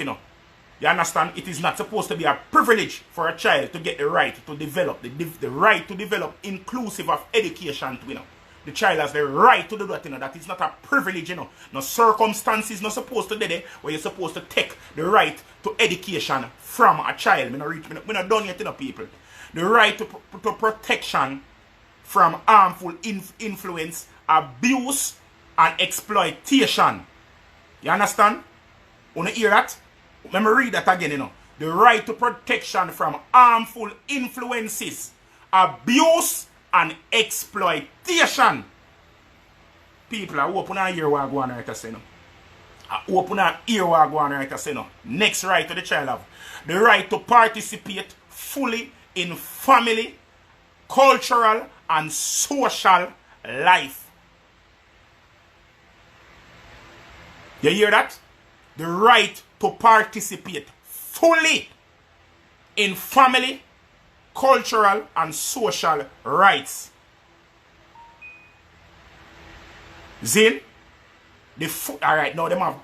you know. You understand? It is not supposed to be a privilege for a child to get the right to develop, the right to develop inclusive of education, you know. The child has the right to do that, you know. That is not a privilege, you know. No circumstances not supposed to do that where you're supposed to take the right to education from a child. We're not done yet, you know, people. The right to protection from harmful influence, abuse, and exploitation. You understand? Wanna hear that? Let me read that again, you know. The right to protection from harmful influences, abuse, and exploitation. People, I open a ear what I go on right to say, no. I open a ear what I go on right to say, no. Next right to the child have. The right to participate fully in family, cultural, and social life. You hear that? The right to participate fully in family, cultural, and social rights. Zin, alright, now them have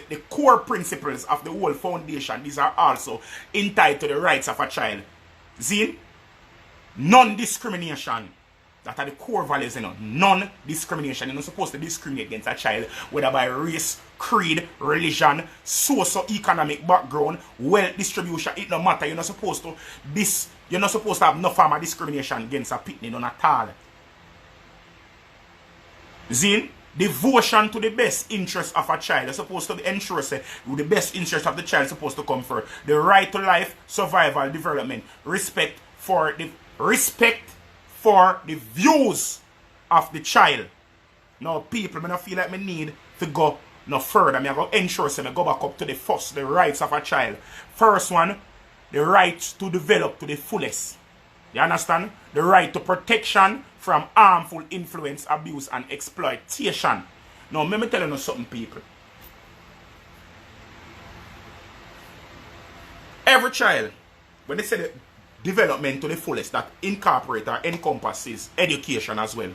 the core principles of the whole foundation. These are also entitled to the rights of a child. Zin, non-discrimination. That are the core values, you know. Non-discrimination. You're not supposed to discriminate against a child, whether by race, creed, religion, socio-economic background, wealth distribution. It no matter. You're not supposed to have no form of discrimination against a pitney, none at all. Zin, devotion to the best interest of a child is supposed to ensure say the best interest of the child is supposed to come first. The right to life, survival, development, respect for the views of the child. Now, people, I don't feel like I need to go no further. I'm going to ensure that I go back up to the rights of a child. First one, the right to develop to the fullest. You understand? The right to protection from harmful influence, abuse, and exploitation. Now, let me tell you something, people. Every child, when they say the development to the fullest, that incorporates or encompasses education as well.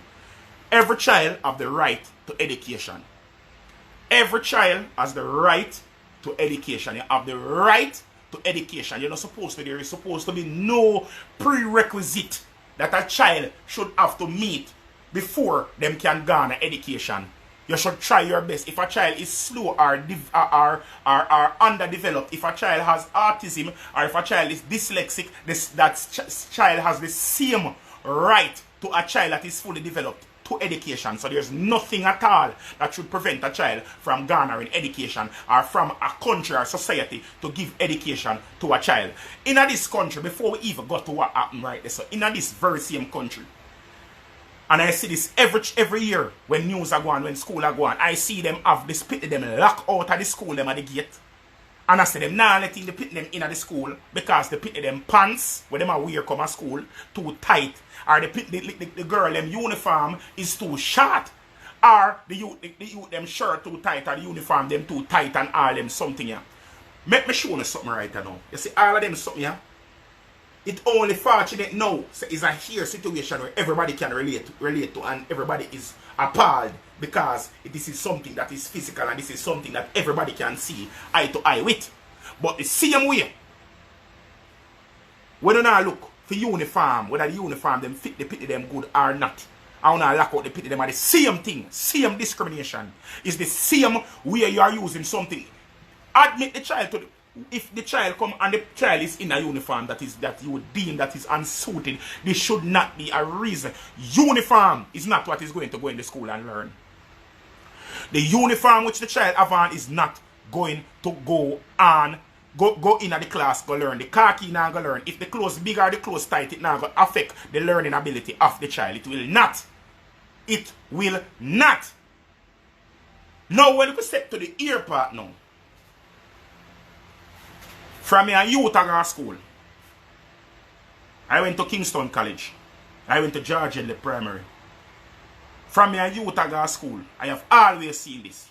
Every child has the right to education. Every child has the right to education. You have the right to education. You're not supposed to. There is supposed to be no prerequisite that a child should have to meet before them can garner education. You should try your best. If a child is slow or underdeveloped, if a child has autism, or if a child is dyslexic, that child has the same right to a child that is fully developed to education. So there's nothing at all that should prevent a child from garnering education or from a country or society to give education to a child. In this country, before we even got to what happened right there, so in this very same country, and I see this every year when news are going, when school are going, I see them have this pit them lock out of the school them at the gate. And I see them now letting the pit them in at the school because the pit them pants where them are wear come to school too tight. Or the girl them uniform is too short. Or the youth them shirt too tight or the uniform them too tight and all them something here. Make me show you something right now. You see all of them something here. It only fortunate now so is a here situation where everybody can relate to and everybody is appalled because this is something that is physical and this is something that everybody can see eye to eye with. But the same way, when you now look for uniform, whether the uniform them fit the pity them good or not, I want to lock out the pity them are the same thing, same discrimination. It's the same way you are using something. Admit the child to the if the child come and the child is in a uniform that you would deem that is unsuited, this should not be a reason. Uniform is not what is going to go in the school and learn. The uniform which the child have on is not going to go in the class go learn. The khaki now go learn. If the clothes big or the clothes tight, it now go affect the learning ability of the child. It will not. It will not. Now when we step to the ear part now. From a youth I go to school. I went to Kingston College. I went to Georgia in the primary. From a youth I go to school. I have always seen this.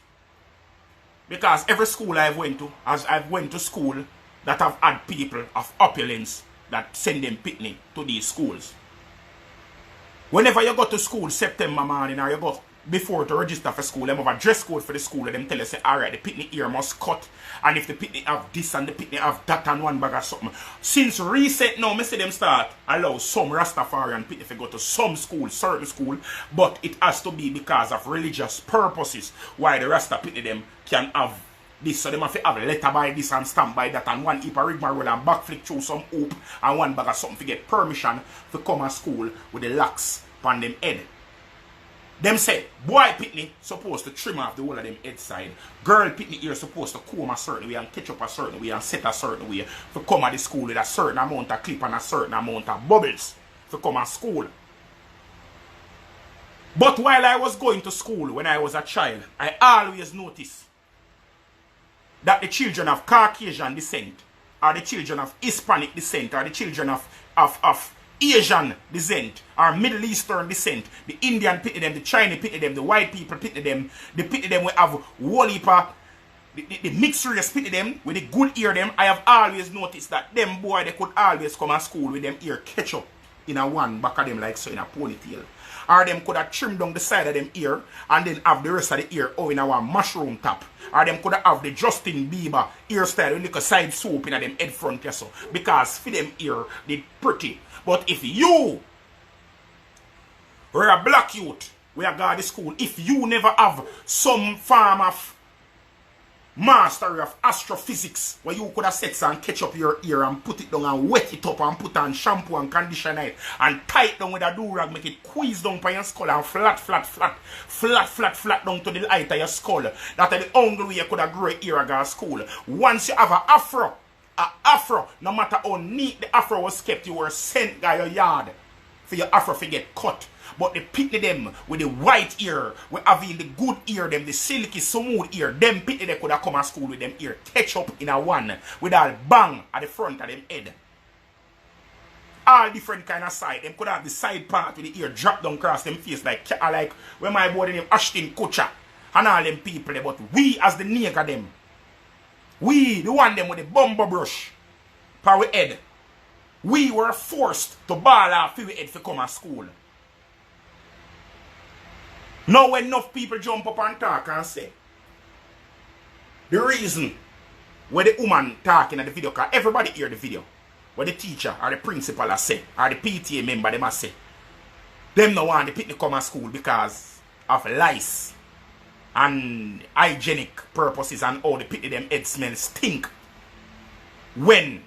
Because every school I've went to, as I've went to school that have had people of opulence that send them picnic to these schools. Whenever you go to school September morning or you go before to register for school, them have a dress code for the school, and them tell us, say, alright, the picnic ear must cut, and if the picnic have this and the picnic have that and one bag of something. Since recent now, I see them start allow some Rastafarian picnic to go to some school, certain school, but it has to be because of religious purposes why the Rasta picnic them can have this, so they have to have a letter by this and stamp by that, and one heap of rigmarole and backflip through some hoop, and one bag of something to get permission to come to school with the locks on them head. Them say, boy picnic supposed to trim off the whole of them head side. Girl picnic ear supposed to comb a certain way and catch up a certain way and set a certain way to come at the school with a certain amount of clip and a certain amount of bubbles to come at school. But while I was going to school when I was a child, I always noticed that the children of Caucasian descent, or the children of Hispanic descent, or the children of Asian descent, or Middle Eastern descent, the Indian pity them, the Chinese pity them, the white people pity them, the pity them we have whole heap of, the mixed race pity them, with the good ear them. I have always noticed that them boy, they could always come to school with them ear catch up in a one back of them like so in a ponytail. Or them could have trimmed down the side of them ear and then have the rest of the ear in a one mushroom top. Or them could have the Justin Bieber hairstyle with like a side swoop in them head front so. Because for them ear, they pretty. But if you were a black youth, we are going to school, if you never have some form of mastery of astrophysics where you could have sex and catch up your ear and put it down and wet it up and put on shampoo and conditioner it and tie it down with a do-rag, make it squeeze down by your skull and flat down to the height of your skull. That is the only way you could have grow a ear at school. Once you have an afro, no matter how neat the afro was kept, you were sent by your yard for your afro to get cut. But they pity them with the white ear, we having the good ear, them the silky smooth ear, them pity they could have come to school with them ear catch up in a one with all bang at the front of them head. All different kind of side. Them could have the side part with the ear drop down across them face like when my boy named Ashton Kutcher and all them people there. But we as the nigger them, we the one them with the bumper brush for our head, we were forced to ball off our head to come to school. Now when enough people jump up and talk and say the reason where the woman talking at the video, because everybody hear the video, what the teacher or the principal has said, or the PTA member them has said, them no want the picnic come to school because of lice and hygienic purposes and all the picnic them head smell stink when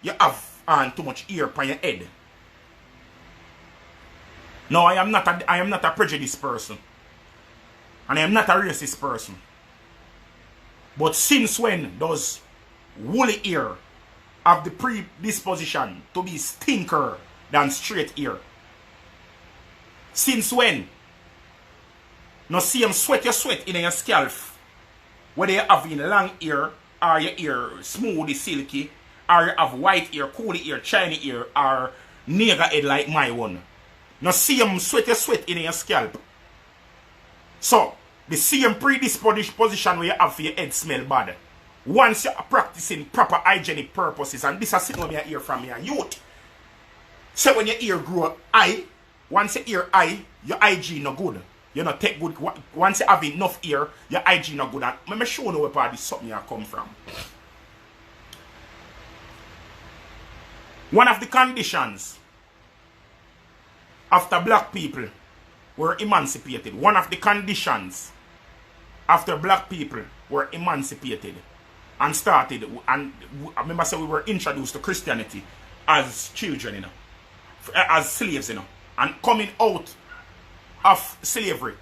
you have on too much ear on your head. No, I am not a prejudiced person. And I am not a racist person. But since when does woolly ear have the predisposition to be stinker than straight ear? Since when? Now see them sweat in your scalp. Whether you have in long ear or your ear smooth, silky, or you have white ear, cool ear, Chinese ear, or nigger head like my one. Now see them sweat in your scalp. So, the same predisposition where you have for your head smell bad. Once you're practicing proper hygienic purposes, and this is sitting on your ear from your youth. So when your ear grow high, once your ear high, your hygiene no good. You not take good. Once you have enough ear, your hygiene no good. And let me show you where part this something you come from. One of the conditions after black people were emancipated, one of the conditions after black people were emancipated and started, and I remember say we were introduced to Christianity as children, you know, as slaves, you know, and coming out of slavery,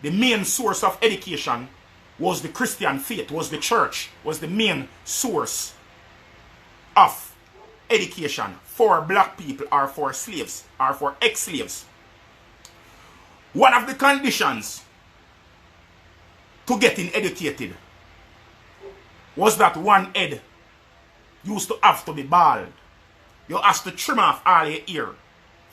the main source of education was the Christian faith, was the church, was the main source of education for black people or for slaves or for ex-slaves. One of the conditions to getting educated was that one head used to have to be bald. You have to trim off all your ear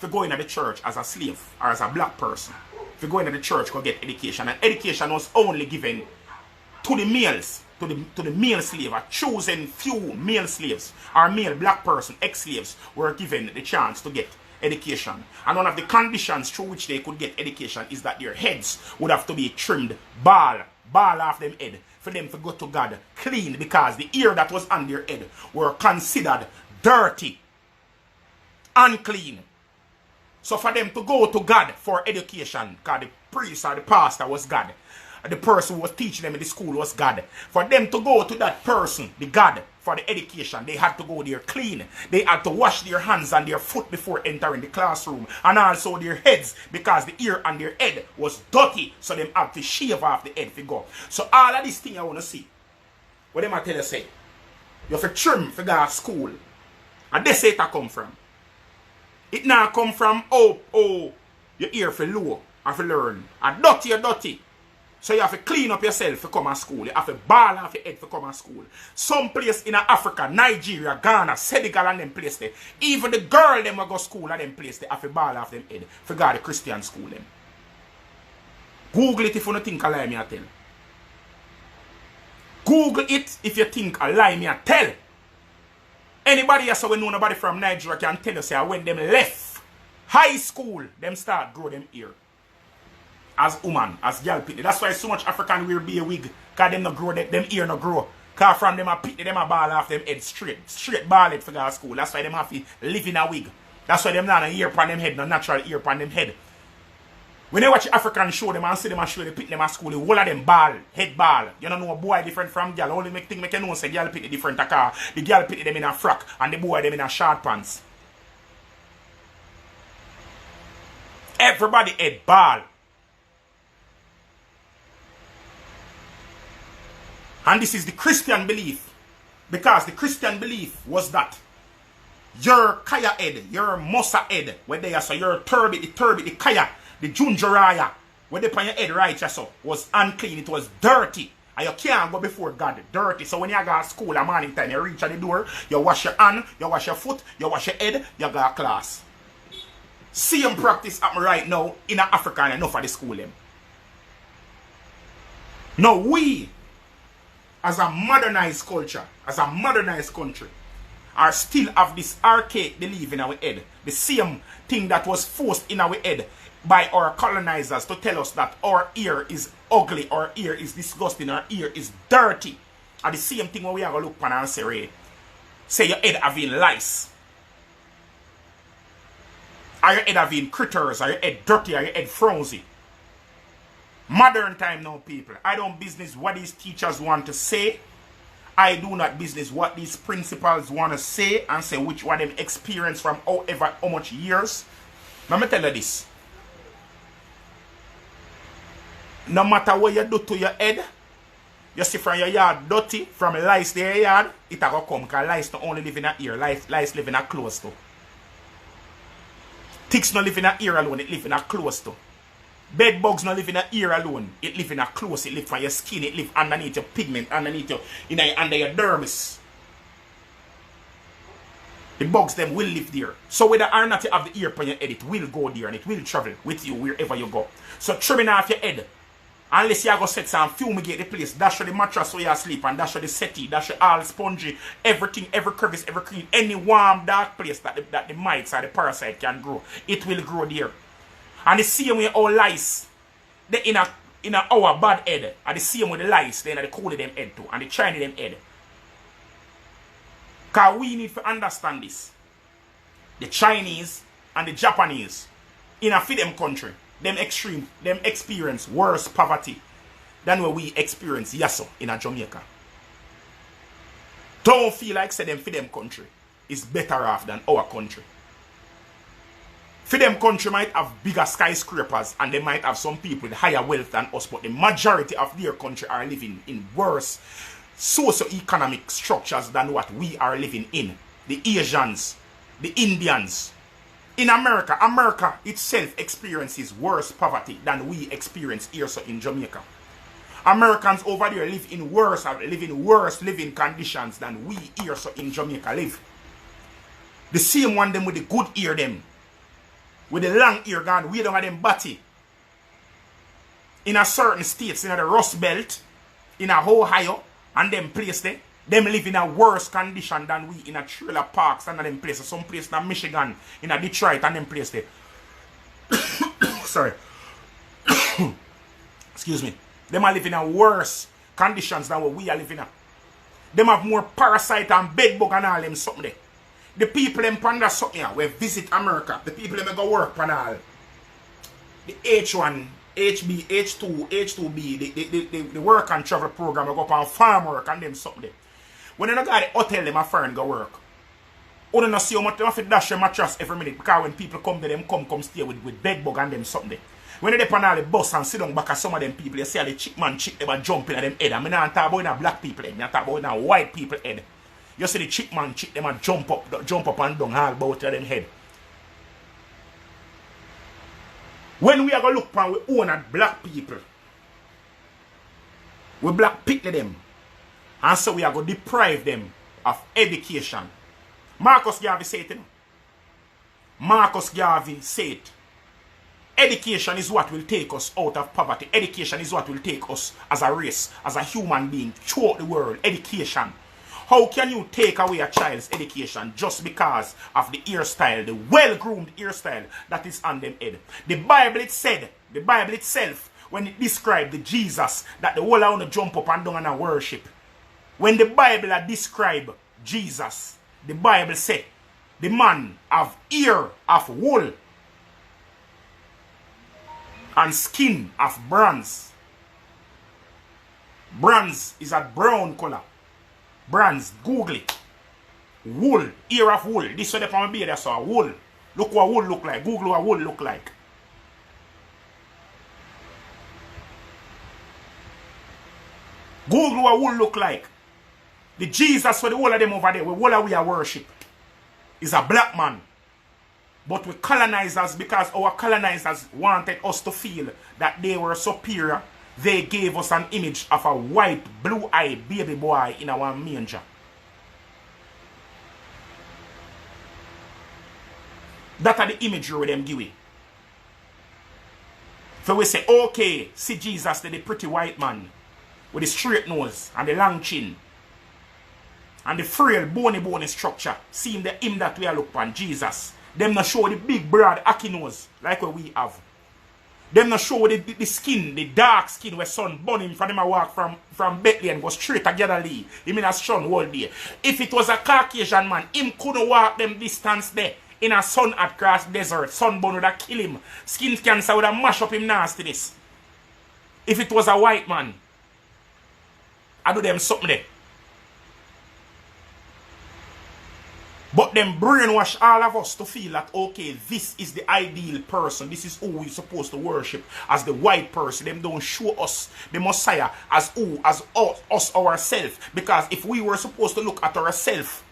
to go into the church as a slave or as a black person. If you go into the church to get education, and education was only given to the males, to the male slave. A chosen few male slaves or male black person, ex-slaves, were given the chance to get education. And one of the conditions through which they could get education is that their heads would have to be trimmed bald off them head for them to go to God clean, because the ear that was on their head were considered dirty, unclean. So for them to go to God for education, because the priest or the pastor was God, the person who was teaching them in the school was God. For them to go to that person, the God, for the education, they had to go there clean. They had to wash their hands and their foot before entering the classroom. And also their heads, because the ear on their head was dirty. So them had to shave off the head to go. So all of these things I want to see. What them I tell you say? You have to trim for go to school. And this it come from. It now come from, your ear for low and for learn. And dirty. So you have to clean up yourself to come to school. You have to ball off your head to come to school. Some place in Africa, Nigeria, Ghana, Senegal and them place there. Even the girl them will go to school and them place there have to ball off them head. For go to Christian school them. Google it if you don't think a lie me I tell. Google it if you think a lie me I tell. Anybody else who know nobody from Nigeria can tell you say when them left high school, them start grow them ear. As woman, as girl pity. That's why so much African wear be a wig. Because them no grow, them ear no grow. Because from them a pity, them a ball off them head straight. Straight ball head for go to school. That's why them have to live in a wig. That's why them not a ear upon them head, no natural ear upon them head. When they watch African show them and see them and show they pity them at school, the whole of them ball, head ball. You don't know a boy different from girl. Only make thing make you know say girl pity different car. The girl pity them in a frock and the boy them in a short pants. Everybody head ball. And this is the Christian belief. Because the Christian belief was that your kaya head, your mosa head, where they are so your turbid, the kaya, the junjaraya, where they put your head right so was unclean, it was dirty. And you can't go before God dirty. So when you go to school at morning time, you reach at the door, you wash your hand, you wash your foot, you wash your head, you go to class. Same practice happen right now in Africa and enough for the school them. Now we, as a modernized culture, as a modernized country, are still have this archaic belief in our head. The same thing that was forced in our head by our colonizers to tell us that our ear is ugly, our ear is disgusting, our ear is dirty. And the same thing when we are going to look upon and say your head having lice. Are your head having critters? Are your head dirty? Are your head frowsy? Modern time now, people. I don't business what these teachers want to say. I do not business what these principals want to say and say which one them experience from how much years. Let me tell you this. No matter what you do to your head, you see from your yard dirty, from lice to your yard, it will come because lice don't only live in a ear, lice live in a close too. Ticks don't live in a ear alone, it live in a close too. Bed bugs don't live in an ear alone. It live in a close. It live from your skin. It live underneath your pigment, underneath your, under your dermis. The bugs them will live there. So whether or not you have the ear on your head, it will go there and it will travel with you wherever you go. So trimming off your head, unless you go set some fumigate the place, dash the mattress where you sleep and dash the settee, dash all spongy, everything, every crevice, every clean, any warm dark place that the mites or the parasite can grow, it will grow there. And the same way all lice, they in our bad head, and the same way the lice, they in the cold them head too, and the Chinese them head. Because we need to understand this. The Chinese and the Japanese, in a them country, them experience worse poverty than what we experience yaso in a Jamaica. Don't feel like say them for them country is better off than our country. For them country might have bigger skyscrapers and they might have some people with higher wealth than us, but the majority of their country are living in worse socio-economic structures than what we are living in. The Asians, the Indians. In America, America itself experiences worse poverty than we experience here so in Jamaica. Americans over there live in worse living conditions than we here so in Jamaica live. The same one them with the good ear them. With the long ear gone, we don't have them body. In a certain states, in the Rust Belt, in a Ohio, and them place there, Them live in a worse condition than we in a trailer parks and them places. Some place in Michigan, in a Detroit and them place there. Sorry. Excuse me. Them are living in worse conditions than what we are living in. Them have more parasite and bedbug and all them something there. The people them panda something here, we visit America. The people them go work on all. The H1, HB, H2, H2B, the work and travel program, they go up on farm work and them something there. When they got the hotel, them a foreign go work. You don't see how much they have to dash your mattress every minute because when people come to them, come stay with bedbug and them something there. When they depend on the bus and sit down back at some of them people, you see how the chick man chick them a jump in them head. I mean, I'm talking about black people head, I'm talking about white people head. You see the chick man chick them a jump up and down all about them head. When we are going to look upon we own at black people, we black pick them, and so we are going to deprive them of education. Marcus Garvey said it. Marcus Garvey said, education is what will take us out of poverty. Education is what will take us as a race, as a human being, throughout the world. Education. How can you take away a child's education just because of the hairstyle, the well-groomed hairstyle that is on them head? The Bible itself, when it described the Jesus that the whole want to jump up and down and worship, when the Bible described Jesus, the Bible said, the man have ear of wool and skin of bronze. Bronze is a brown color. Bronze, Google it. Wool, ear of wool. This one from my beard, I saw wool. Look what wool look like. Google what wool look like. Google what wool look like. The Jesus for the whole of them over there, we all we are worship, is a black man. But we colonizers, because our colonizers wanted us to feel that they were superior, they gave us an image of a white, blue-eyed baby boy in our manger. That are the imagery with them give. So we say, okay, see Jesus, the pretty white man with the straight nose and the long chin and the frail, bony structure. See him that we are looking upon, Jesus. Them not show the big, broad, acky nose like what we have. Them not show the skin, the dark skin where sun burn him from them a walk from Bethlehem go straight to Galilee. He mean a sun all day. If it was a Caucasian man, him couldn't walk them distance there in a sun at grass desert. Sunburn would have kill him. Skin cancer would have mash up him nastiness. If it was a white man, I do them something there. But them brainwash all of us to feel that, okay, this is the ideal person. This is who we're supposed to worship as the white person. Them don't show us the Messiah as who, as us ourselves. Because if we were supposed to look at ourselves,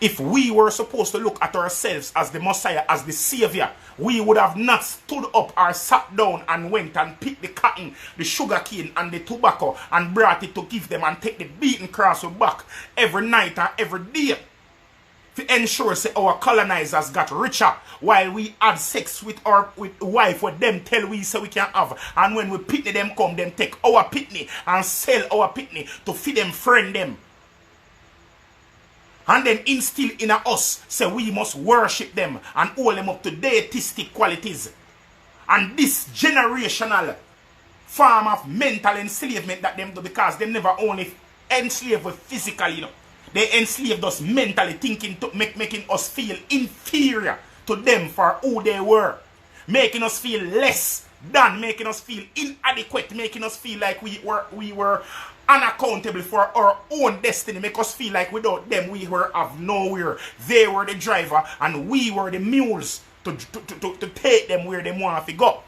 if we were supposed to look at ourselves as the Messiah, as the Savior, we would have not stood up or sat down and went and picked the cotton, the sugar cane and the tobacco and brought it to give them and take the beaten cross back every night and every day to ensure say our colonizers got richer while we had sex with our wife what them tell we say we can have, and when we pitney them come, them take our pitney and sell our pitney to feed them friend them. And then instill in us, say we must worship them and hold them up to deistic qualities. And this generational form of mental enslavement that them do, because they never only enslave us physically, you know. They enslaved us mentally, thinking to making us feel inferior to them for who they were. Making us feel less than, making us feel inadequate, making us feel like we were unaccountable for our own destiny, make us feel like without them we were of nowhere. They were the driver and we were the mules to take them where they want to go.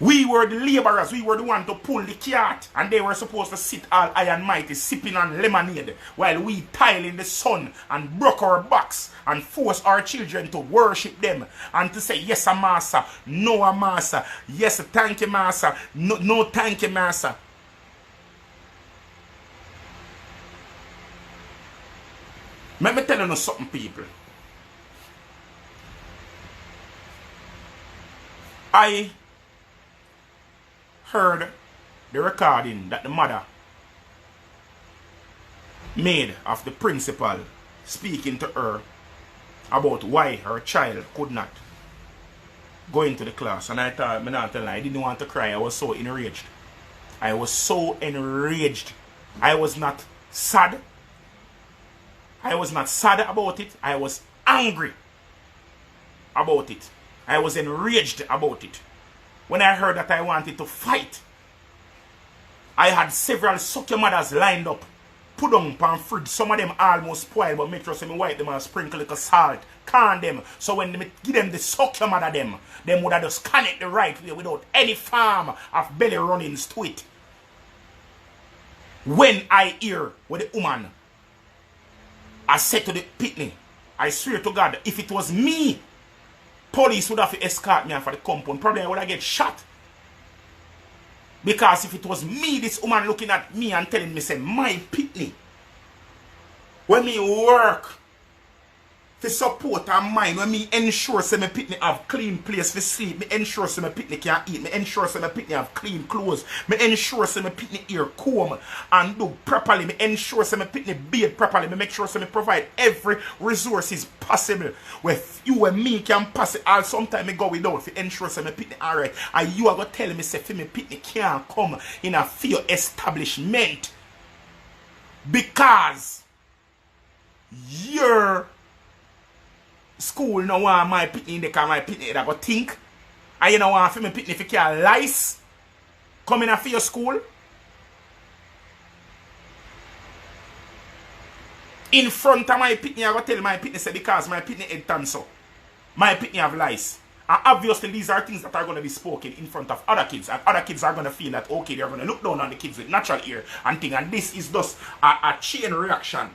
We were the laborers, we were the one to pull the cart, and they were supposed to sit all high and mighty sipping on lemonade while we tile in the sun and broke our backs and force our children to worship them and to say yes a master, no a master, yes thank you master, no thank you master. Let me tell you something, people. I heard the recording that the mother made of the principal speaking to her about why her child could not go into the class. And I thought, I'm not telling her, I didn't want to cry. I was so enraged. I was so enraged. I was not sad. I was not sad about it. I was angry about it. I was enraged about it. When I heard that I wanted to fight, I had several sucker mothers lined up, put on pan fridge. Some of them almost spoiled, but make sure so me wipe them and sprinkle little salt, can them. So when me give them the sucker mother them would have just can it the right way without any form of belly runnings to it. When I hear with the woman, I said to the pitney, I swear to God, if it was me, police would have to escort me for the compound. Probably I would have get shot. Because if it was me, this woman looking at me and telling me, say, my pitney, when me work to support her mind, when me ensure say my pitney have clean place for sleep, me ensure say my pitney can eat, me ensure say my pitney have clean clothes, me ensure say my pitney ear comb and do properly, me ensure say my pitney bathe properly, me make sure say me provide every resources possible where you and me can pass it all. Sometimes me go without to ensure say my pitney alright, and you are going to tell me say my pitney can't come in a fear establishment because you're school no want my pitney in the car, my pitney that go think. And you know want for me pitney if you can lice coming after your school. In front of my pitney, I go tell my pitney say because my pitney head turn so. My pitney have lice. And obviously these are things that are going to be spoken in front of other kids. And other kids are going to feel that okay, they're going to look down on the kids with natural ear and thing. And this is just a chain reaction.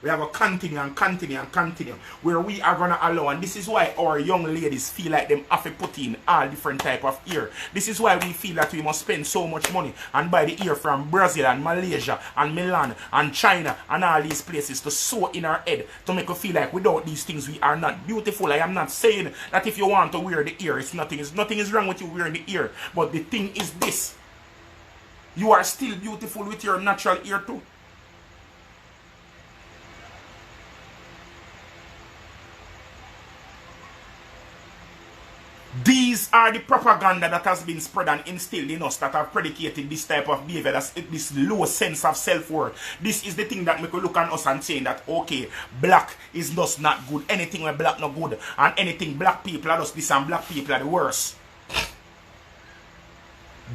We have a continue and continue and continue where we are going to allow, and this is why our young ladies feel like them have to put in all different type of ear. This is why we feel that we must spend so much money and buy the ear from Brazil and Malaysia and Milan and China and all these places to sew in our head to make us feel like without these things we are not beautiful. I am not saying that if you want to wear the ear, nothing is wrong with you wearing the ear. But the thing is this, you are still beautiful with your natural ear too. These are the propaganda that has been spread and instilled in us that have predicated this type of behavior, this low sense of self-worth. This is the thing that make you look at us and saying that, okay, black is just not good. Anything where black not good. And anything black people are just this and black people are the worst.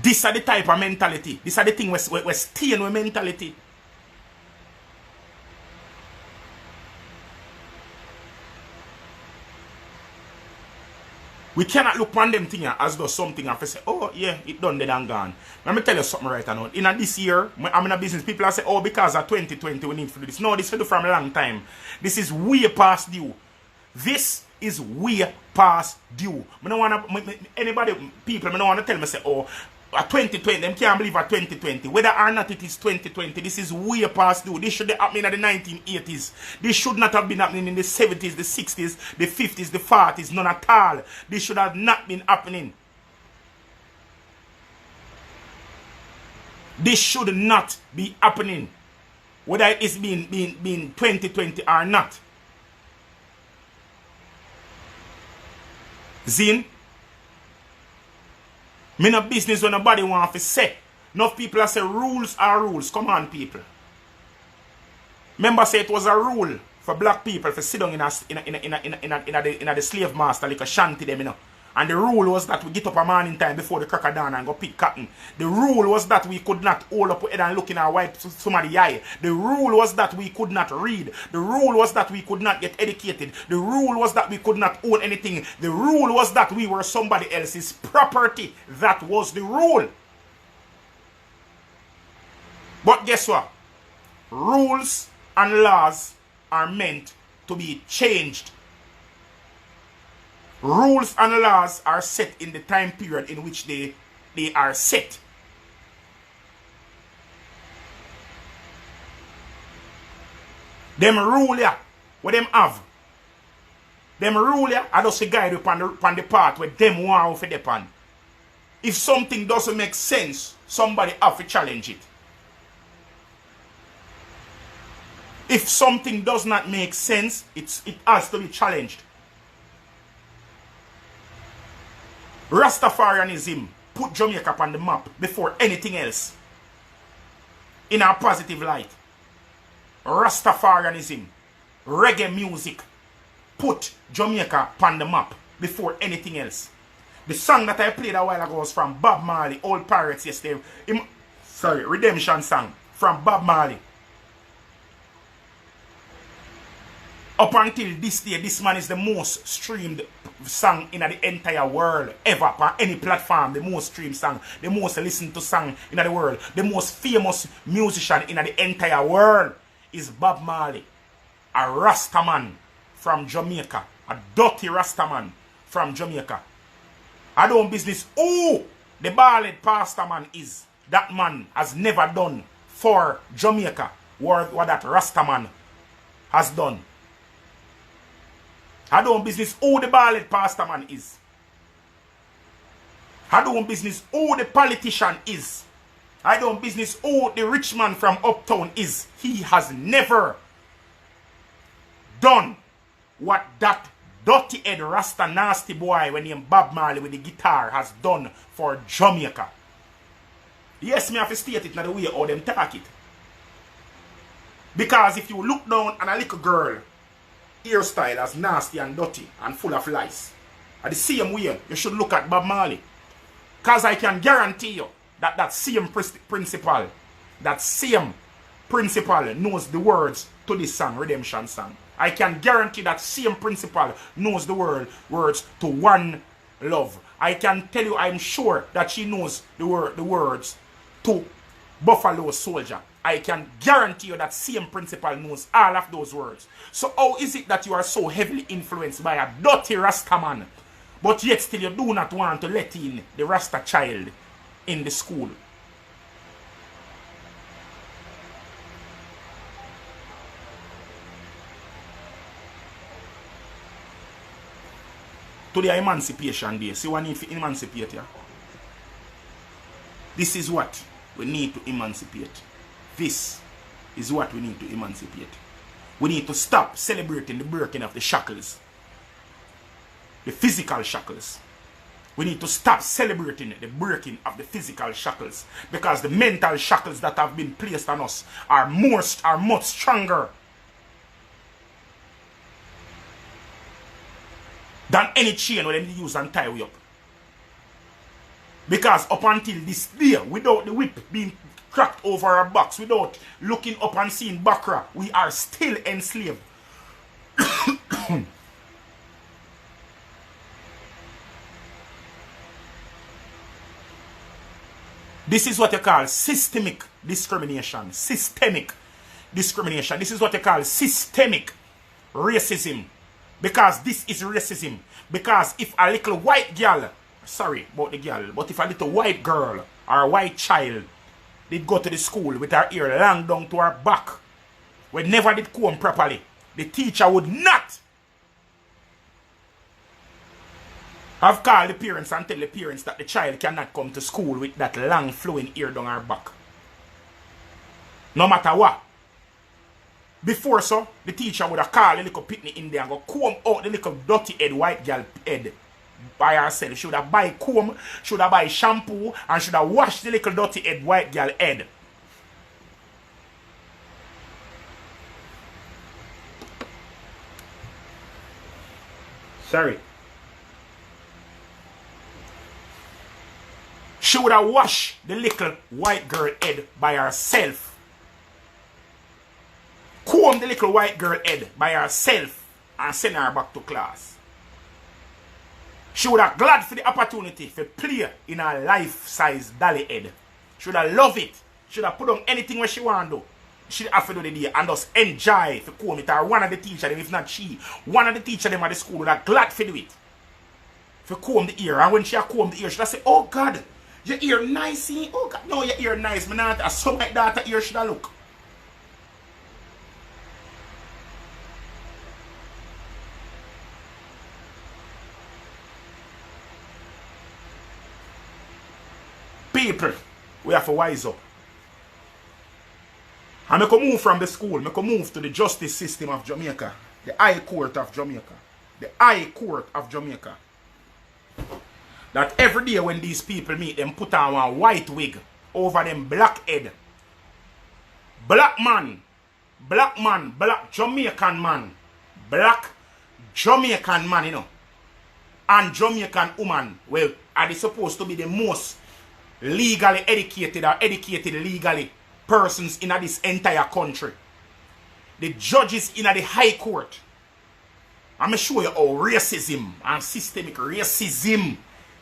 These are the type of mentality. These are the thing we're staying with mentality. We cannot look on them thing as though something and say, oh yeah, it done dead and gone. Let me tell you something right now. In this year, I'm in a business, people are say, oh, because of 2020 we need to do this. No, this is from a long time. This is way past due. This is way past due. I don't want to, anybody, people, I don't want to tell me, say, oh, 2020, them can't believe at 2020. Whether or not it is 2020, this is way past due. This should have happened in the 1980s. This should not have been happening in the 70s, the 60s, the 50s, the 40s, none at all. This should have not been happening. This should not be happening. Whether it is being 2020 or not. Zin? Me no business when nobody want to say. Enough people are say rules are rules. Come on, people. Remember say it was a rule for black people to sit down in the slave master like a shanty them, you know. And the rule was that we get up a morning time before the crack of dawn and go pick cotton. The rule was that we could not hold up our head and look in our wipe somebody's eye. The rule was that we could not read. The rule was that we could not get educated. The rule was that we could not own anything. The rule was that we were somebody else's property. That was the rule. But guess what? Rules and laws are meant to be changed. Rules and laws are set in the time period in which they are set. Them rule ya, what them have. Them rule ya, I just guide you upon the path where them want for depend. If something doesn't make sense, somebody have to challenge it. If something does not make sense, it has to be challenged. Rastafarianism put Jamaica on the map before anything else. In a positive light. Rastafarianism, reggae music, put Jamaica on the map before anything else. The song that I played a while ago was from Bob Marley, Old Pirates yesterday. Redemption song from Bob Marley. Up until this day, this man is the most streamed song in the entire world ever. On any platform, the most streamed song, the most listened to song in the world. The most famous musician in the entire world is Bob Marley. A Rastaman from Jamaica. A dirty Rastaman from Jamaica. I don't business who the bald pastor man is. That man has never done for Jamaica what that Rastaman has done. I don't business who the bald pastor man is. I don't business who the politician is. I don't business who the rich man from uptown is. He has never done what that dirty head Rasta nasty boy when named Bob Marley with the guitar has done for Jamaica. Yes, me have to state it in the way how them talk it. Because if you look down on a little girl hairstyle as nasty and dirty and full of lies, at the same way you should look at Bob Marley. Because I can guarantee you that that same principle knows the words to this song, Redemption song. I can guarantee that same principle knows the words to One Love. I can tell you, I'm sure that she knows the words to Buffalo Soldier. I can guarantee you that same principle knows all of those words. So how is it that you are so heavily influenced by a dirty Rasta man, but yet still you do not want to let in the Rasta child in the school? Today Emancipation Day. See what need to emancipate, yeah? This is what we need to emancipate. This is what we need to emancipate. We need to stop celebrating the breaking of the shackles. The physical shackles. We need to stop celebrating the breaking of the physical shackles. Because the mental shackles that have been placed on us are much stronger than any chain where they use and tie we up. Because up until this day, without the whip being cracked over our backs, without looking up and seeing Bakra, we are still enslaved. This is what you call systemic discrimination. Systemic discrimination. This is what you call systemic racism. Because this is racism. Because if a little white girl, sorry about the girl, but if a little white girl or a white child did go to the school with her hair long down to her back, we never did comb properly, the teacher would not have called the parents and tell the parents that the child cannot come to school with that long flowing hair down her back. No matter what. Before so, the teacher would have called the little pitney in there and go comb out the little dirty head white girl head by herself. She would have buy comb, she would have buy shampoo, and should have washed the little dirty head white girl head. Sorry. She would have washed the little white girl head by herself. Comb the little white girl head by herself and send her back to class. She would have glad for the opportunity to play in her life-size dolly head. She would have love it. She would have put on anything where she want to do. She would have to do the day and just enjoy to comb it. Or one of the teachers, if not she, one of the teachers them at the school would have glad to do it. To comb the ear. And when she have combed the ear, she would say, oh God, your ear nice, eh? Oh God, no, your ear nice. Me not so like that her ear should have look. People, we have to wise up. And I can move from the school, I can move to the justice system of Jamaica. The High Court of Jamaica. The High Court of Jamaica. That every day when these people meet, them put on a white wig over them black head. Black man, black Jamaican man, black Jamaican man, you know, and Jamaican woman, well, are they supposed to be the most legally educated or educated legally persons in this entire country. The judges in the High Court. I'm going to show you how racism and systemic racism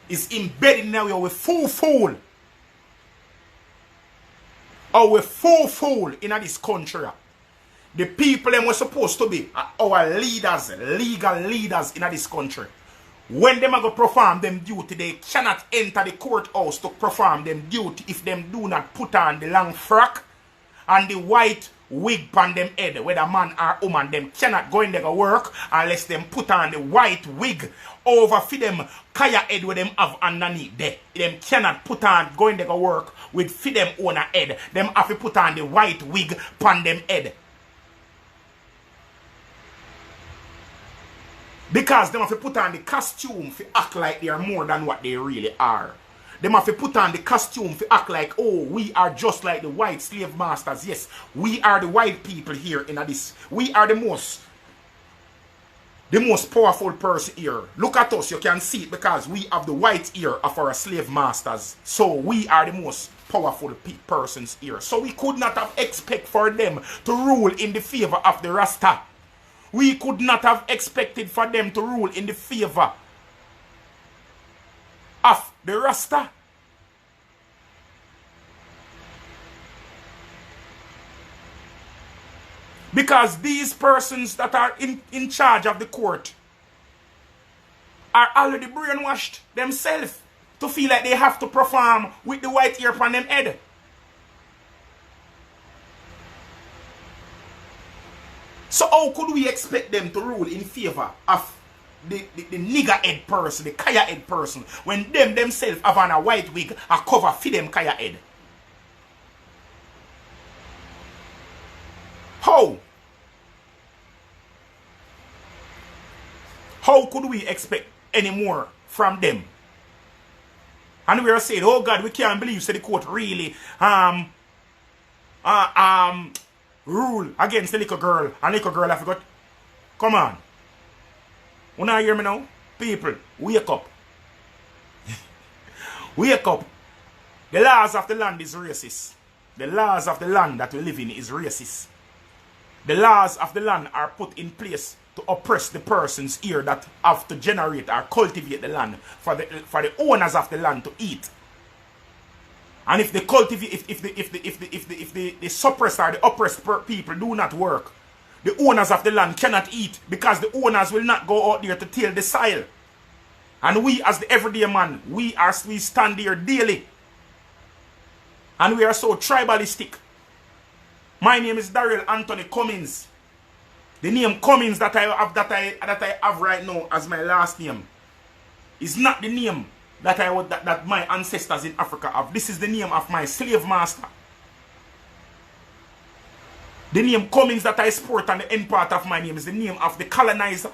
is embedded now with full fool. Our full fool in this country. The people them were supposed to be our leaders, legal leaders in this country. When them are going to perform them duty, they cannot enter the courthouse to perform them duty if them do not put on the long frock and the white wig on them head. Whether man or woman, them cannot go in there to work unless them put on the white wig over for them kaya head with them have underneath there. Them cannot put on go in there to work with for them own head. Them have to put on the white wig on them head. Because them have to put on the costume to act like they are more than what they really are. Them have to put on the costume to act like, oh, we are just like the white slave masters. Yes, we are the white people here in this. We are the most powerful person here. Look at us, you can see it because we have the white ear of our slave masters. So we are the most powerful persons here. So we could not have expect for them to rule in the favor of the Rasta. We could not have expected for them to rule in the favor of the Rasta. Because these persons that are in charge of the court are already brainwashed themselves to feel like they have to perform with the white ear upon them head. So how could we expect them to rule in favor of the nigger head person, the kaya head person, when them themselves have on a white wig a cover for them kaya head? How? How could we expect any more from them? And we are saying, oh God, we can't believe so the court really rule against the little girl. And little girl I forgot. Come on. You not hear me now? People, wake up. Wake up. The laws of the land is racist. The laws of the land that we live in is racist. The laws of the land are put in place to oppress the persons here that have to generate or cultivate the land for the owners of the land to eat. And if the cultivate, if the suppressed or the oppressed people do not work, the owners of the land cannot eat because the owners will not go out there to till the soil. And we as the everyday man, we stand here daily. And we are so tribalistic. My name is Daryl Anthony Cummins. The name Cummins that I have right now as my last name is not the name that my ancestors in Africa have. This is the name of my slave master. The name Cummins that I sport on the end part of my name is the name of the colonizer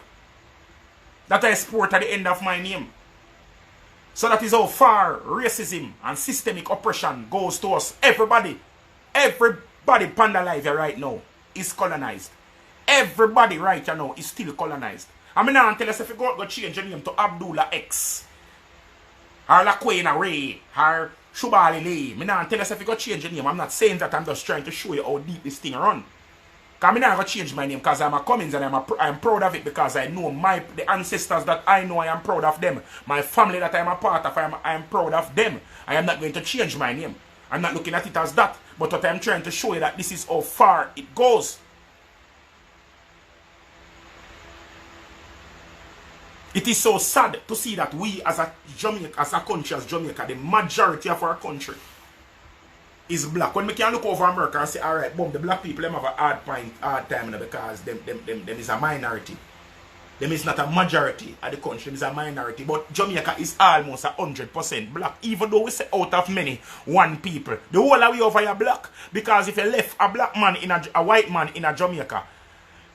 that I sport at the end of my name. So that is how far racism and systemic oppression goes to us. Everybody panda life here right now is colonized. Everybody right here now is still colonized. I mean, now tell us if you go change your name to Abdullah X, or Laquena Ray, or Shubali Lee. I now tell us if you go change your name. I'm not saying that, I'm just trying to show you how deep this thing run. Because I'm not going to change my name because I'm a Cummins and I'm proud of it because I know the ancestors that I know, I am proud of them. My family that I am a part of, I am proud of them. I am not going to change my name. I'm not looking at it as that. But what I'm trying to show you that this is how far it goes. It is so sad to see that we as a Jamaica, as a country, as Jamaica, the majority of our country is black. When we can look over America and say, alright, boom, the black people them have a hard time because them is a minority. Them is not a majority of the country, it's a minority. But Jamaica is almost 100% black. Even though we say out of many, one people. The whole of we over here black. Because if you left a black man in a white man in a Jamaica,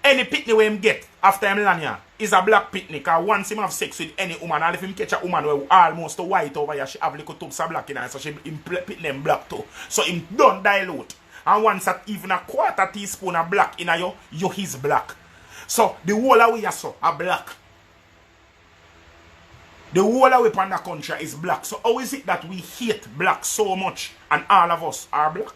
any pitney we him get after him land here is a black pitney. Because once him have sex with any woman, and if him catch a woman who almost white over here, she have little tubs of black in her, so she pitney him black too. So him don't dilute. And once that even a quarter teaspoon of black in you his black. So the whole of we are black. The whole of we upon the country is black. So how is it that we hate black so much and all of us are black?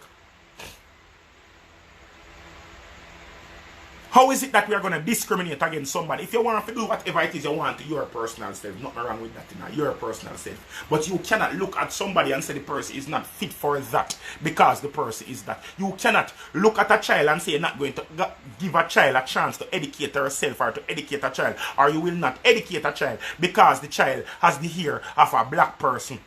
How is it that we are going to discriminate against somebody? If you want to do whatever it is you want to your personal self, nothing wrong with that, your personal self. But you cannot look at somebody and say the person is not fit for that because the person is that. You cannot look at a child and say you're not going to give a child a chance to educate herself or to educate a child, or you will not educate a child because the child has the hair of a black person.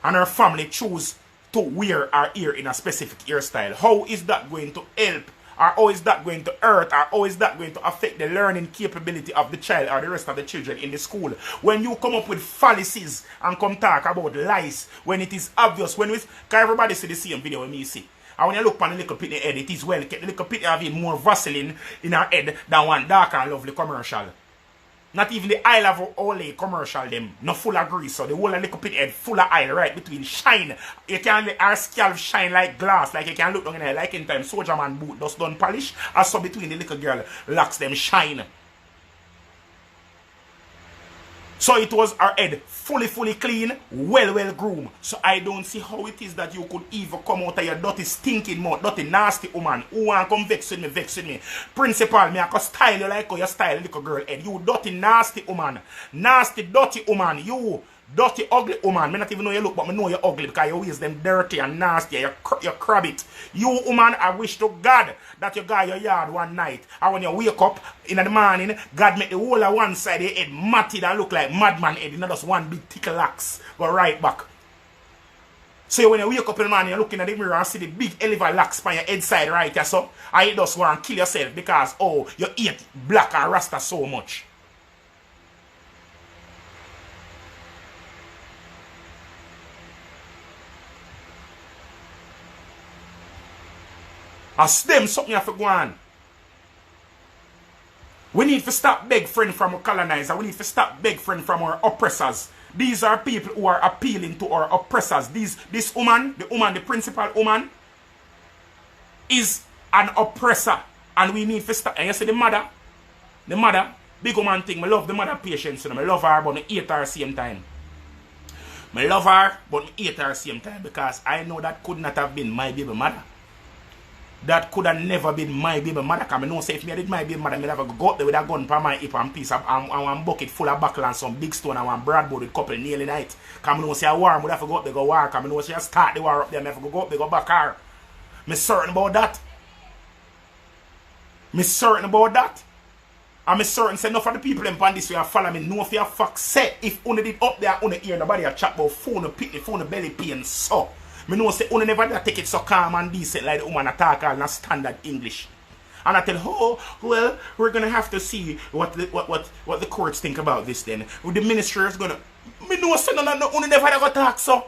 And her family choose to wear her hair in a specific hairstyle. How is that going to help? Or how is that going to hurt? Or how is that going to affect the learning capability of the child or the rest of the children in the school? When you come up with fallacies and come talk about lies, when it is obvious, when because everybody see the same video when me see. And when you look on the little pitney head, it is well kept. The little pitney have more Vaseline in her head than one dark and lovely commercial. Not even the Isle of Ole commercial them, not full of grease. So the whole little pitney head full of oil right between shine. You can let our scalp shine like glass, like you can look down in there like in time soldier man boot just done polish. And so between the little girl locks them shine. So it was her head fully clean, well groomed. So I don't see how it is that you could even come out of your dirty stinking mouth, dirty nasty woman who want to come vex with me. Principal, me I can style you like how you style little girl head. You dirty nasty woman. Nasty dirty woman. You dirty ugly woman. Me not even know you look, but me know you're ugly because your ways them dirty and nasty. You crab it. You woman, I wish to God that you got your yard one night. And when you wake up in the morning, God make the whole of one side of your head matted and look like madman head. Not just one big tickle axe. Go right back. So when you wake up in the morning, you're looking at the mirror and see the big elephant locks on your head side right here. So I just want to kill yourself because, oh, you eat black and rasta so much. As them something you have to go on. We need to stop beg friend from our colonizer. We need to stop beg friend from our oppressors. These are people who are appealing to our oppressors. This woman, the principal woman, is an oppressor. And we need to stop. And you see the mother, big woman thing, I love the mother patience. I love her, but I hate her same time. I love her, but I hate her same time because I know that could not have been my baby mother. That could have never been my baby mother. Because I know say if me did my baby mother, I never go up there with a gun for my hip and piece of and one bucket full of buckle and some big stone and one broadboard with couple nail in it. Because I know say a war, I would have to go up there go war. Because I know say I start the war up there, I have to go up there go back her. I'm certain about that. I'm certain about that. I'm certain say enough of the people in this way follow me. No for your fuck say if only did up there on the ear nobody a chat about phone pick phone belly pain so. I know say only never take it so calm and decent like the woman attack all in standard English. And I tell her, oh, well, we're gonna have to see what the courts think about this then. The ministry is gonna me know say no only never go talk so.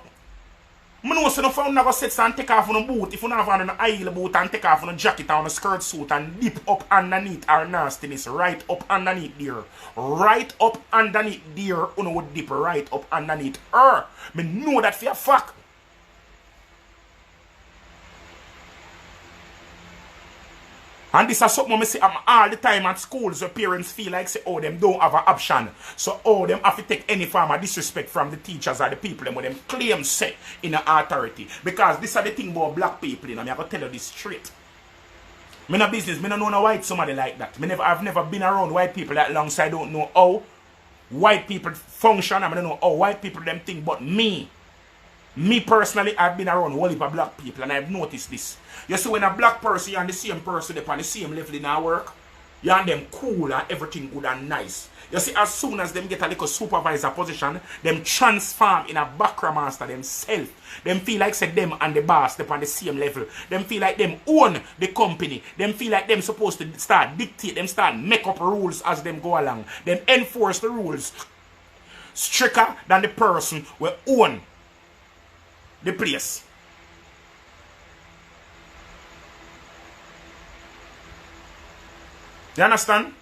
I know say no phone never sit and take off on a boot if you have on an aisle boot and take off on a jacket or on a skirt suit and dip up underneath our nastiness right up underneath there. Right up underneath there, you would dip right up underneath her. Me know that for a fact. And this is something I say all the time at schools where parents feel like say, oh, them don't have an option. So, oh, them have to take any form of disrespect from the teachers or the people them, them claim say in the authority. Because this is the thing about black people, you know, I'm going to tell you this straight. Me no business, me no know no white somebody like that. I've never been around white people that long, so I don't know how white people function. I don't know how white people them think, but me personally, I've been around a whole heap of black people and I've noticed this. You see, when a black person and the same person they're on the same level in our work, You and them cool and everything good and nice. You see, as soon as them get a little supervisor position, them transform in a background master themselves. Them feel like say them and the boss step on the same level. Them feel like them own the company. Them feel like them supposed to start dictate. Them start make up rules as them go along. Them enforce the rules stricter than the person who own the place. You understand?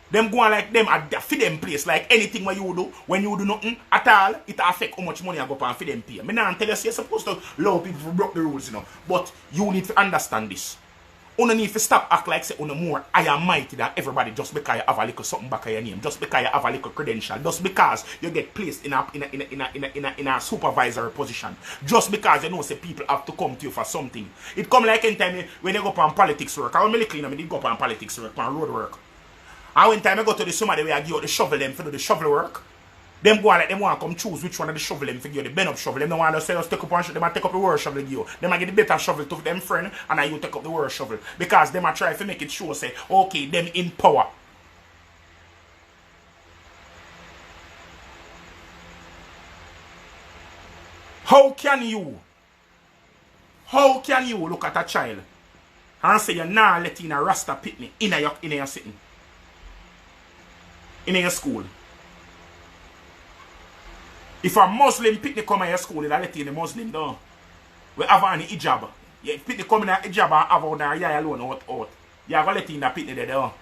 Them go on like them at feed them place like anything what you do, when you do nothing at all, it affect how much money I go up and feed them pay. Me nah tell you you're supposed to allow people to break the rules, you know. But you need to understand this. You need to stop act like say you more I am mighty than everybody just because you have a little something back of your name, just because you have a little credential, just because you get placed in a supervisory position, just because you know say people have to come to you for something. It come like anytime when you go up on politics work. I want me clean, I did go up on politics work, on road work. And when time I go to the somebody where I give you the shovel them for do the shovel work, them go on like them want to come choose which one of the shovel them for give you the bend up shovel. Them don't want to say just take up one shovel, them might take up the worst shovel give you. Them might get the better shovel to them friend and then you take up the worst shovel. Because them might try to make it sure say, okay, them in power. How can you look at a child and say you're not letting a Rasta pitney in your sitting? In your school. If a Muslim pitney come in your school, they'll let you in the Muslim down. We have any hijab. If pitney come in a hijab and have out there, yeah alone out. You're going to let you in the pitney there down.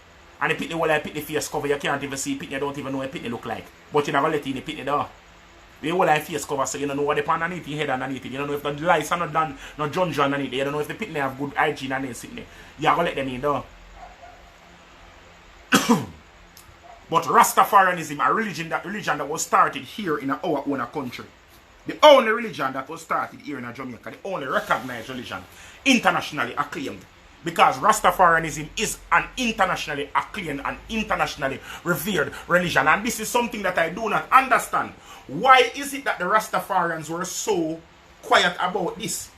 And the pitney will like pitney face cover, you can't even see pitney, you don't even know what pitney look like. But you're not going to let you in the pitney down. The whole like face cover, so you don't know what they pan underneath your head underneath it. You don't know if the lights are not done, no junction underneath it. You don't know if the pitney have good hygiene and then sitting there. You're going to let them in down. But Rastafarianism, a religion that was started here in our own country. The only religion that was started here in Jamaica, the only recognized religion, internationally acclaimed. Because Rastafarianism is an internationally acclaimed and internationally revered religion. And this is something that I do not understand. Why is it that the Rastafarians were so quiet about this?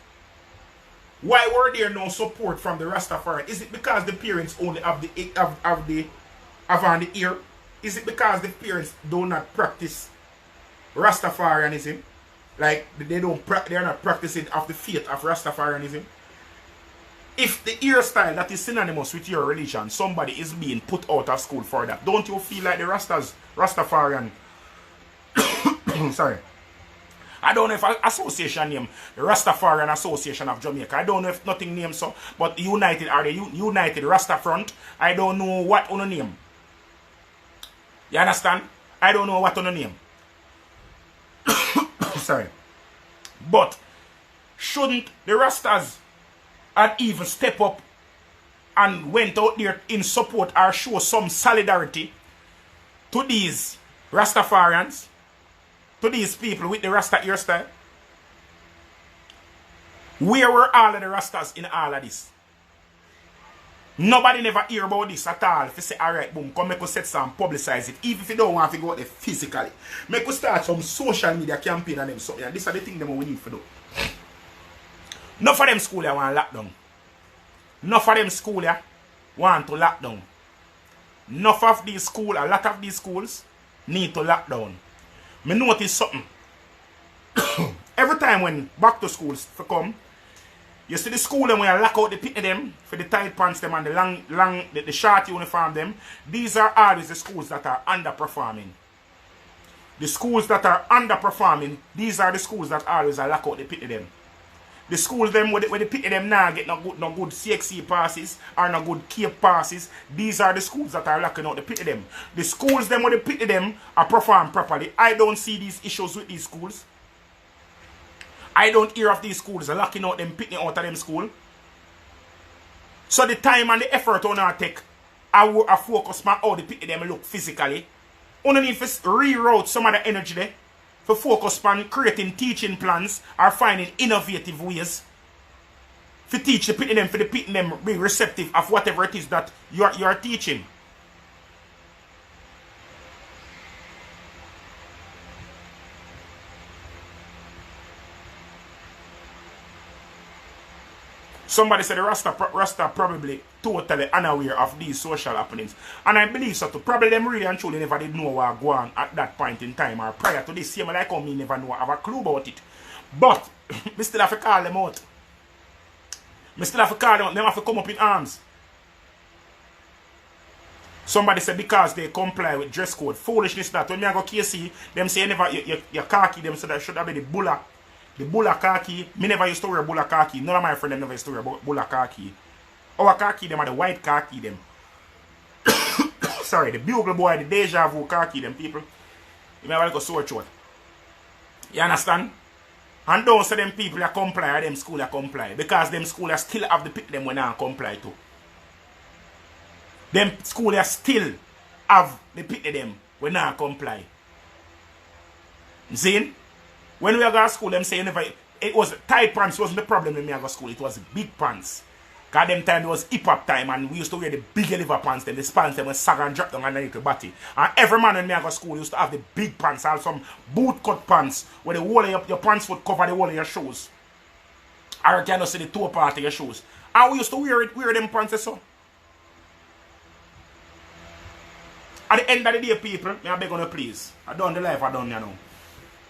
Why were there no support from the Rastafarians? Is it because the parents only have the ear? Is it because the parents do not practice Rastafarianism? Like they are not practicing of the faith of Rastafarianism? If the hairstyle that is synonymous with your religion, somebody is being put out of school for that, don't you feel like the Rastafarian? Sorry. I don't know if association name, the Rastafarian Association of Jamaica. I don't know if nothing named so, but United are the United Rasta Front. I don't know what on the name. You understand? I don't know what on the name. Sorry. But shouldn't the Rastas had even step up and went out there in support or show some solidarity to these Rastafarians, to these people with the Rasta hairstyle? Where were all of the Rastas in all of this? Nobody never hear about this at all. If you say, alright, boom, come make us set some, publicize it. Even if you don't want to go out there physically. Make us start some social media campaign and them something. And these are the things we need to do. Enough of them school here want lockdown. Enough of them school here want to lock down. Enough of these schools, a lot of these schools need to lock down. Me notice something. Every time when back to schools come, you see the school them when you lock out the pit of them for the tight pants them and the short uniform them. These are always the schools that are underperforming. The schools that are underperforming, these are the schools that always are lock out the pit of them. The schools them where the pit of them now get no good CXC passes or no good CAPE passes. These are the schools that are locking out the pit of them. The schools them where the pit of them are perform properly. I don't see these issues with these schools. I don't hear of these schools locking out them, picking out of them school. So the time and the effort on our take, I focus on how the pit of them look physically. Only need to reroute some of the energy there to focus on creating teaching plans or finding innovative ways to teach the pit of them, for the pit of them be receptive of whatever it is that you are teaching. Somebody said the Rasta probably totally unaware of these social happenings. And I believe so too. Probably them really and truly never did know what was going on at that point in time or prior to this. Same like how me never know, have a clue about it. But, me still have to call them out. Me still have to call them out. Them have to come up in arms. Somebody said because they comply with dress code. Foolishness that. When me go KC, them say you never, your khaki, them say that should have been the bulla. The bulla khaki. Me never used to wear bulla khaki. None of my friends never used to wear bulla khaki. Our khaki, them are the white khaki, them. Sorry, the bugle boy, the deja vu khaki, them people. You may have a sore throat. You understand? And don't say them people that comply or them school that comply. Because them school that still have the pick them when they comply too. Them school that still have the pick them when they comply. You see? When we go to school, them say never, it was tight pants wasn't the problem when we go to school. It was big pants. Because them time it was hip hop time and we used to wear the big liver pants, then the pants them was sag and drop down underneath the body. And every man when me go to school used to have the big pants, or some boot cut pants where the whole of your pants would cover the whole of your shoes. Or you cannot see the toe part of your shoes. And we used to wear them pants so. At the end of the day, people, me I beg on you please. I done the life I done you know.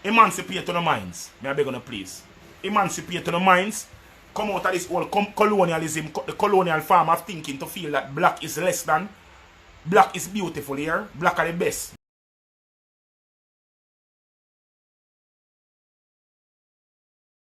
Emancipate to the minds. Me I beg on you please. Emancipate to the minds. Come out of this whole colonialism, the colonial form of thinking to feel that black is less than. Black is beautiful here. Black are the best.